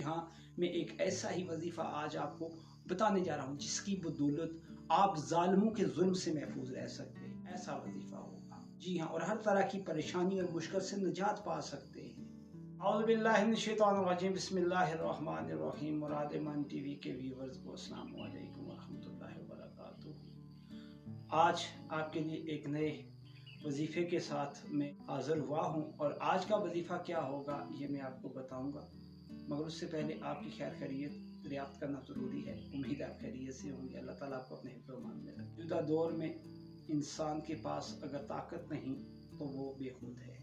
हाँ, मैं एक ऐसा ही वजीफ़ा आज आपको बताने जा रहा हूँ जिसकी बदौलत आप ज़ालिमों के जुल्म से महफूज रह सकते हैं। ऐसा वजीफ़ा होगा, जी हाँ, और हर तरह की परेशानी और मुश्किल से निजात पा सकते हैं। औज़ु बिल्लाहि मिनश शैतानिर रजीम, बिस्मिल्लाहिर रहमानिर रहीम। मुराद मन टीवी के व्यूअर्स को अस्सलाम वालेकुम व रहमतुल्लाहि व बरकातुहू। आज आपके लिए एक नए वजीफ़े के साथ मैं हाज़िर हुआ हूँ और आज का वजीफ़ा क्या होगा ये मैं आपको बताऊँगा, मगर उससे पहले आपकी खैर खैरियत दरियाफ्त करना ज़रूरी है। उम्मीद आप खैरियत से होंगे। अल्लाह ताला आपको अपने हिफ्ज़ व अमान में रखे। मौजूदा दौर में इंसान के पास अगर ताकत नहीं तो वो बेखुद है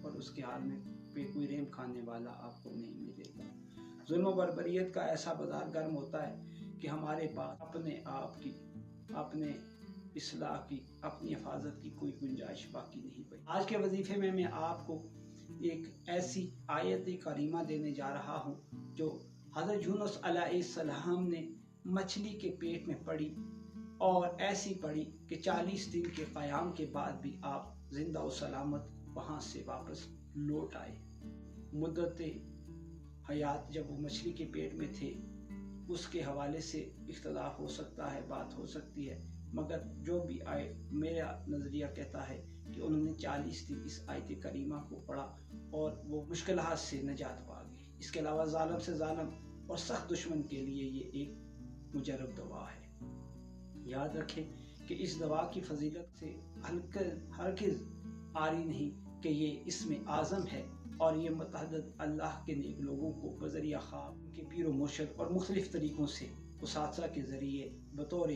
और उसके हाल में कोई रेम खाने वाला आपको नहीं मिलेगा। जुल्म बर्बरियत का ऐसा बाजार गर्म होता है कि हमारे पास अपने आप की, अपने इस्लाह की, अपनी हिफाजत की कोई गुंजाइश बाकी नहीं बची। आज के वजीफे में मैं आपको एक ऐसी आयत करीमा देने जा रहा हूँ जो हज़रत यूनुस अलैहिस्सलाम ने मछली के पेट में पड़ी और ऐसी पड़ी कि 40 दिन के क़याम के बाद भी आप जिंदा और सलामत वहाँ से वापस लौट आए। मुद्दत हयात जब वो मछली के पेट में थे उसके हवाले से इख्तलाफ हो सकता है, बात हो सकती है, मगर जो भी आए मेरा नज़रिया कहता है कि उन्होंने 40 दिन इस आयत करीमा को पढ़ा और वो मुश्किलात से निजात पा गए। इसके अलावा ज़ालिम से ज़ालिम और सख्त दुश्मन के लिए ये एक मुजर्रब दवा है। याद रखें कि इस दवा की फजीलत से हरगिज़ आरी नहीं कि ये इसमें आज़म है और ये मुतअद्दिद अल्लाह के नेक लोगों को बज़रिया ख़ाब, उनके पीर व मुर्शिद और मुख्तलिफ़ तरीक़ों से उसातिज़ा के ज़रिए बतौर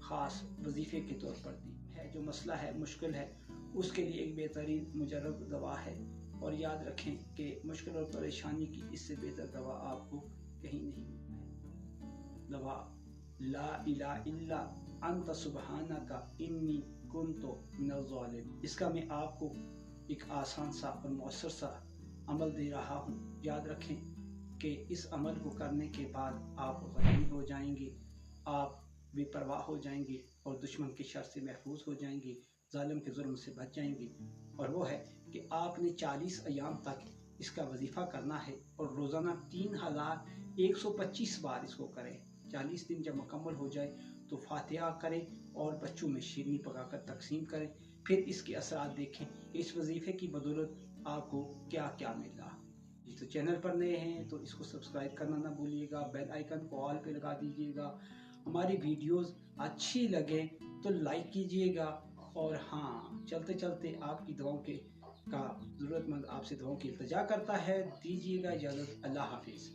ख़ास वजीफ़े के तौर पर दी है। जो मसला है, मुश्किल है, उसके लिए एक बेहतरीन मुजर्रब दवा है। और याद रखें कि मुश्किल और परेशानी की इससे बेहतर दवा आपको कहीं नहीं है। दवा ला इलाहा इल्ला अंत सुब्हानका इन्नी कुन्तु मिनज़ ज़ालिमीन। इसका मैं आपको एक आसान सा और मौसर सा अमल दे रहा हूँ। याद रखें कि इस अमल को करने के बाद आप गनी हो जाएंगे, आप बेपरवाह हो जाएंगे और दुश्मन के शर से महफूज हो जाएंगे, जालिम के जुल्म से बच जाएंगे। और वो है कि आपने 40 अयाम तक इसका वजीफ़ा करना है और रोज़ाना 3125 बार इसको करें। 40 दिन जब मुकम्मल हो जाए तो फातिहा करें और बच्चों में शीरनी पकाकर तकसीम करें। फिर इसके असरात देखें, इस वजीफ़े की बदौलत आपको क्या क्या मिला। जी, तो चैनल पर नए हैं तो इसको सब्सक्राइब करना ना भूलिएगा, बेल आइकन को ऑल पे लगा दीजिएगा। हमारी वीडियोस अच्छी लगे तो लाइक कीजिएगा और हाँ, चलते चलते आपकी दुआओं के का ज़रूरतमंद आपसे दुआओं की इल्तिजा करता है। दीजिएगा इजाज़त। अल्लाह हाफिज़।